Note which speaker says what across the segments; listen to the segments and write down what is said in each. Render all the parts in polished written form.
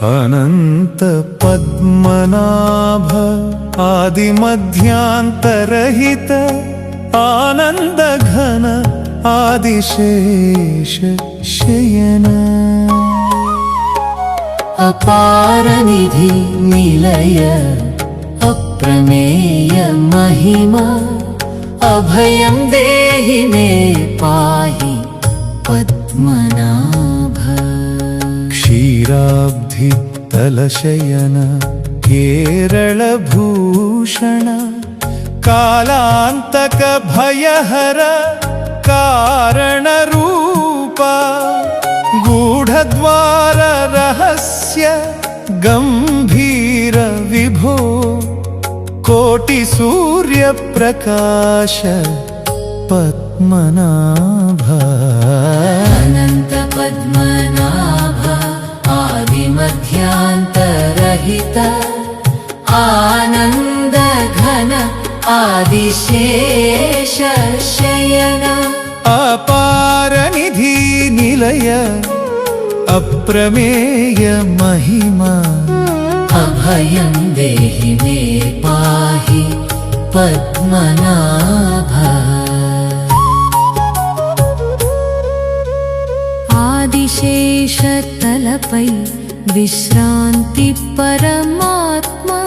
Speaker 1: अनंत पद्मनाभ आदिमध्यांतरहित आनंद घन आदिशेष शयन
Speaker 2: अपार निधि निलय अप्रमेय महिमा अभयं देहि मे पाहि पद्मनाभ
Speaker 1: क्षीराब्धि तलशयन केरल भूषण कालांतक भयहर कारण रूपा गूढ़द्वार रहस्य गंभीर विभो कोटि सूर्य प्रकाश पद्मनाभ
Speaker 2: अनंत पद्मनाभ आदिमध्यांतरहित आनंद घन आदिशेष शयन
Speaker 1: अपार निधि निलय अप्रमेय महिमा
Speaker 2: अभयं देहि मे पाहि पद्मनाभ आदिशेष तलपै विश्रांति परमात्मा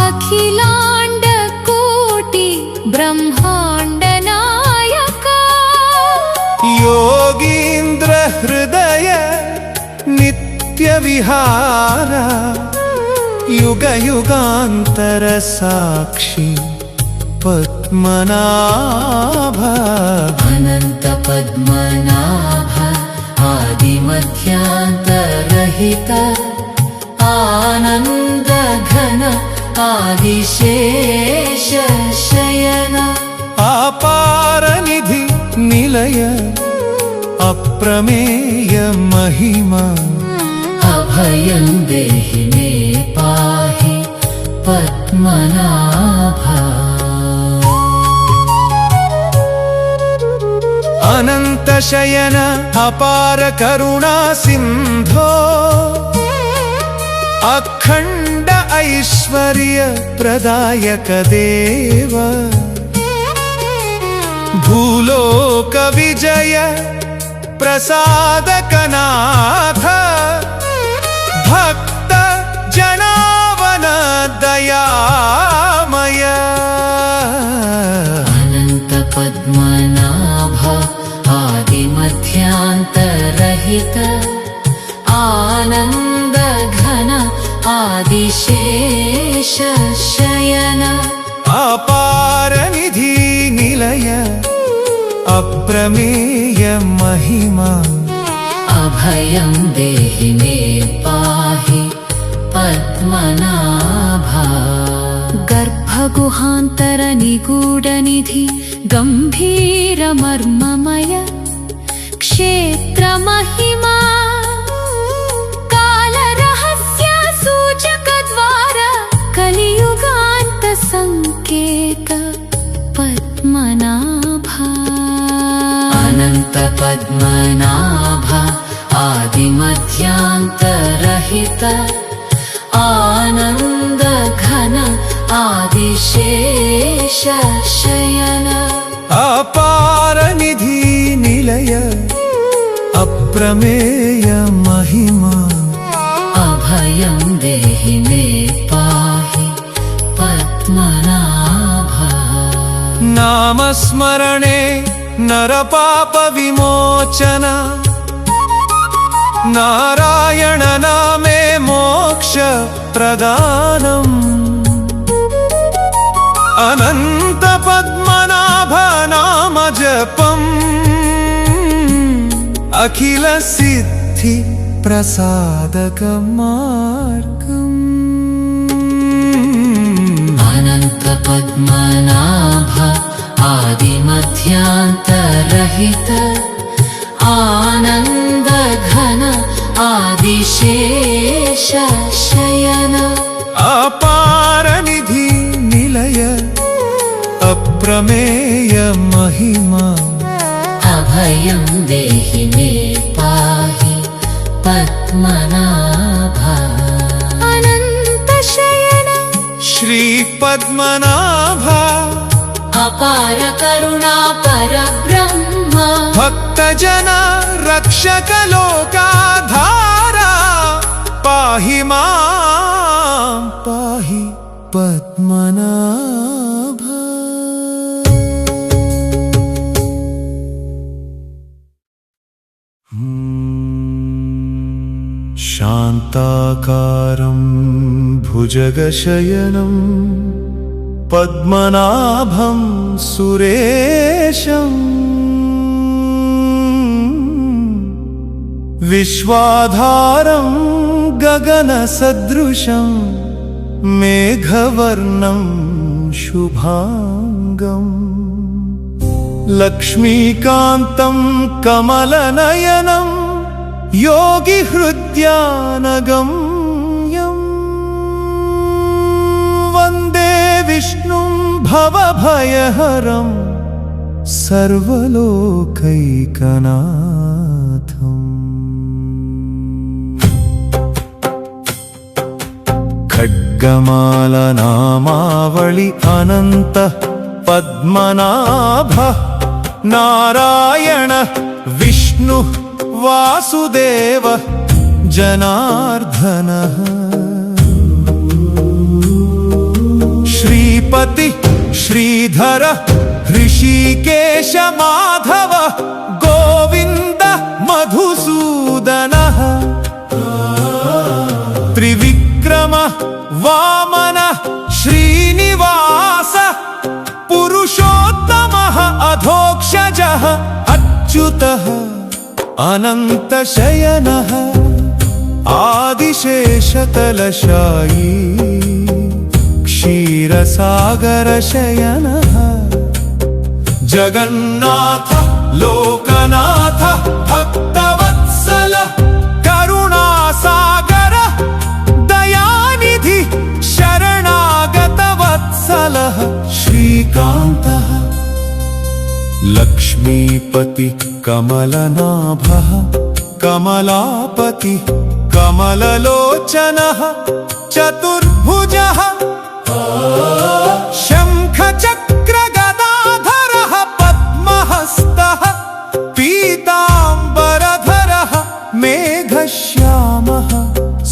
Speaker 2: अखिलांड कोटि ब्रह्मांड नायका
Speaker 1: योगींद्र हृदय नित्य विहार युग युगांतर साक्षी पद्मनाभ
Speaker 2: अनंत पद्मनाभ आदिमध्यांतरहित आनंद घन आदिशेष शयन
Speaker 1: अपार निधि निलय अप्रमेय महिमा
Speaker 2: अभयं देहि मे पाहि पद्मनाभ
Speaker 1: अनंत शयन अपार करुणा सिंधो अखंड ऐश्वर्य प्रदायक देव भूलोक विजय प्रसादक नाथ भक्त जनावन दयामय
Speaker 2: अनंत पद्मनाभ आदिमध्यांतरहित आनंद घन आदिशेष शयन
Speaker 1: अपार निधि निलय अप्रमेय महिमा
Speaker 2: अभयं देहि मे पाहि पद्मनाभ गर्भगुहांतर निगूढ़ निधि गंभीर मर्ममय क्षेत्र महिमा काल रहस्य सूचक द्वार कलियुगांत संकेत पद्मनाभ अनंत पद्मनाभ आदिमध्यांतरहित आनंद घन आदिशेष शयन
Speaker 1: अपार निधि निलय अप्रमेय महिमा
Speaker 2: अभयं देहि मे पाहि पद्मनाभ
Speaker 1: नाम स्मरणे नर पाप विमोचन नारायण नामे मोक्ष प्रदानम् अनंत पद्मनाभ नाम जपम् अखिल सिद्धि प्रसादक मार्गम्
Speaker 2: अनंत पद्मनाभ आदिमध्यांतरहित आनंद घन आदिशेष शयन
Speaker 1: अपार निधि निलय अप्रमेय महिमा
Speaker 2: अभयं देहि मे पाहि पद्मनाभ।
Speaker 1: श्रीपद्मनाभा
Speaker 2: अपार करुणा परब्रह्म
Speaker 1: भक्तजना रक्षक लोकाधारा पाहि मां पाहि पद्मनाभा। शान्ताकारं भुजगशयनं पद्मनाभं सुरेशम् विश्वाधारं गगनसदृशं मेघवर्णं शुभांगम् लक्ष्मीकान्तं कमलनयनं योगिहृद्यानगम्यम् वन्दे विष्णुं भवभयहरं सर्वलोकैकनाथम्। खड्गमालनामावळि अनन्तः पद्मनाभः नारायण विष्णुः वासुदेव जनार्दनः श्रीपति श्रीधर ऋषिकेश माधव गोविन्द मधुसूदनः त्रिविक्रम वामन श्रीनिवास पुरुषोत्तमः अधोक्षजः अच्युतः अनन्तशयनः आदिशेषतलशायी क्षीरसागरशयनः जगन्नाथ लोकनाथ भक्तवत्सल करुणासागर दयानिधि शरणागतवत्सलः श्रीकान्तः लक्ष्मीपति कमलनाभः कमलापति कमललोचनः चतुर्भुजः शङ्खचक्रगदाधरः पद्महस्तः पीताम्बरधरः मेघश्यामः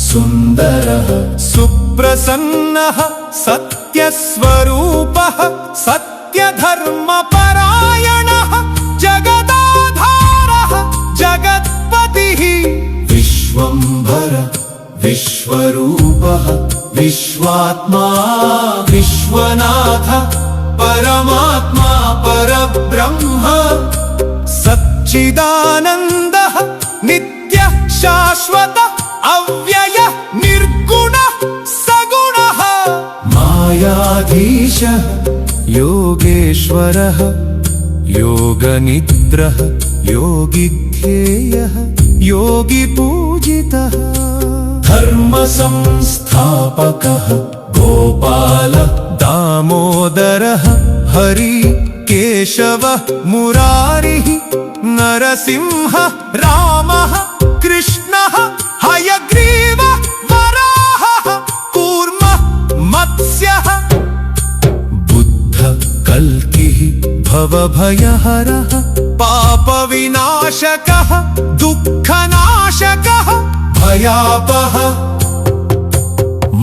Speaker 1: सुन्दरः सुप्रसन्नः सत्यस्वरूपः सत्यधर्मपरायणः जगदाधारः जगत्पतिः विश्वम्भर विश्वरूपः विश्वात्मा विश्वनाथ परमात्मा परब्रह्म सच्चिदानन्दः नित्यः शाश्वत अव्यय निर्गुण सगुणः मायाधीशः योगेश्वरः योगनिद्रः योगिध्येयः योगिपूजितः धर्मसंस्थापकः गोपाल दामोदरः हरि केशवः मुरारिः नरसिंह रामः कृष्णः हयग्रीवः वराहः कूर्मः मत्स्यः बुद्धः कल्किः भवभयहरः पापविनाशकः दुःखनाशकः भयापः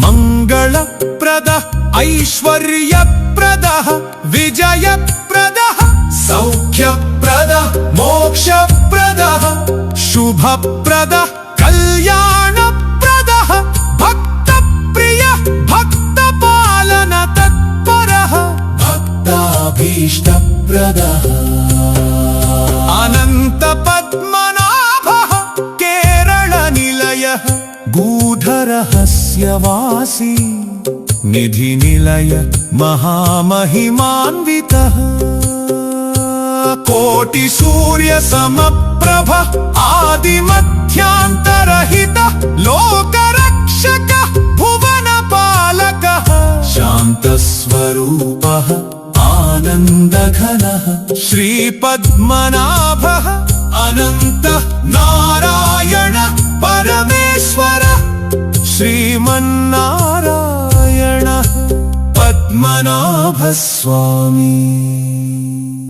Speaker 1: मङ्गलप्रदः ऐश्वर्यप्रदः विजयप्रदः सौख्यप्रदः मोक्षप्रदः शुभप्रदः कल्याणप्रदः भक्तप्रियः भक्तपालनतत्परः भक्ताभीष्टप्रदः अनन्तपद्मनाभः केरलनिलयः गूढरहस्यवासी निधिनिलय महामहिमान्वितः कोटिसूर्यसमप्रभ आदिमध्यान्तरहितः लोकरक्षकः भुवनपालकः शान्तस्वरूपः आनन्दघनः श्रीपद्मनाभः अनन्तः नारायण परमेश्वर श्रीमन्नारायणः। పద్మనాభ స్వామి